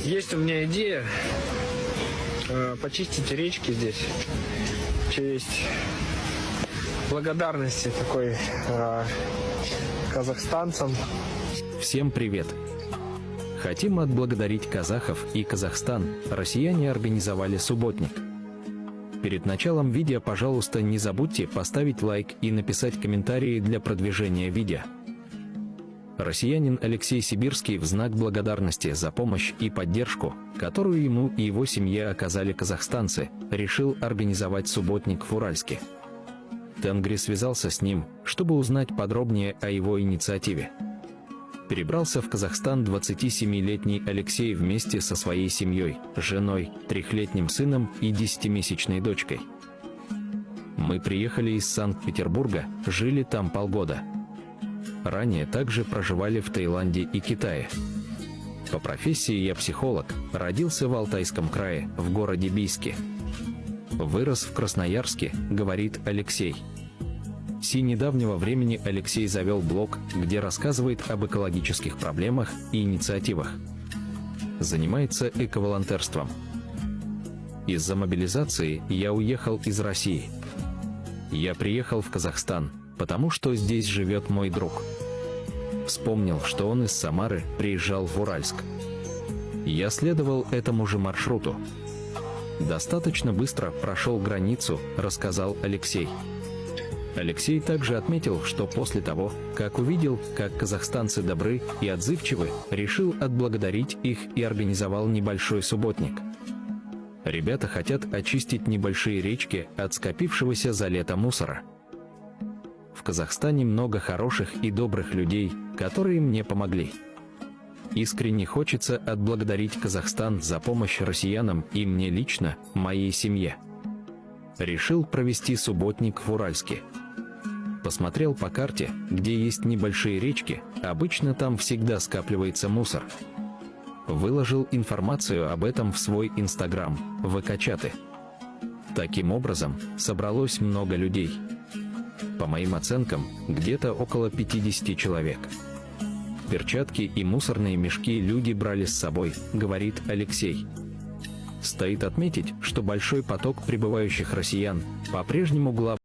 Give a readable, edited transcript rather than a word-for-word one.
Есть у меня идея почистить речки здесь в честь благодарности такой казахстанцам. Всем привет! Хотим отблагодарить казахов и Казахстан. Россияне организовали субботник. Перед началом видео, пожалуйста, не забудьте поставить лайк и написать комментарии для продвижения видео. Россиянин Алексей Сибирский в знак благодарности за помощь и поддержку, которую ему и его семье оказали казахстанцы, решил организовать субботник в Уральске. Тенгри связался с ним, чтобы узнать подробнее о его инициативе. Перебрался в Казахстан 27-летний Алексей вместе со своей семьей, женой, 3-летним сыном и 10-месячной дочкой. Мы приехали из Санкт-Петербурга, жили там полгода. Ранее также проживали в Таиланде и Китае. По профессии я психолог, родился в Алтайском крае, в городе Бийске. Вырос в Красноярске, говорит Алексей. С недавнего времени Алексей завел блог, где рассказывает об экологических проблемах и инициативах. Занимается эковолонтерством. Из-за мобилизации я уехал из России. Я приехал в Казахстан, потому что здесь живет мой друг. Вспомнил, что он из Самары приезжал в Уральск. Я следовал этому же маршруту. Достаточно быстро прошел границу, рассказал Алексей. Алексей также отметил, что после того, как увидел, как казахстанцы добры и отзывчивы, решил отблагодарить их и организовал небольшой субботник. Ребята хотят очистить небольшие речки от скопившегося за лето мусора. В Казахстане много хороших и добрых людей, которые мне помогли. Искренне хочется отблагодарить Казахстан за помощь россиянам и мне лично, моей семье. Решил провести субботник в Уральске. Посмотрел по карте, где есть небольшие речки, обычно там всегда скапливается мусор. Выложил информацию об этом в свой Инстаграм, ВК-чаты. Таким образом, собралось много людей. По моим оценкам, где-то около 50 человек. Перчатки и мусорные мешки люди брали с собой, говорит Алексей. Стоит отметить, что большой поток прибывающих россиян по-прежнему главный.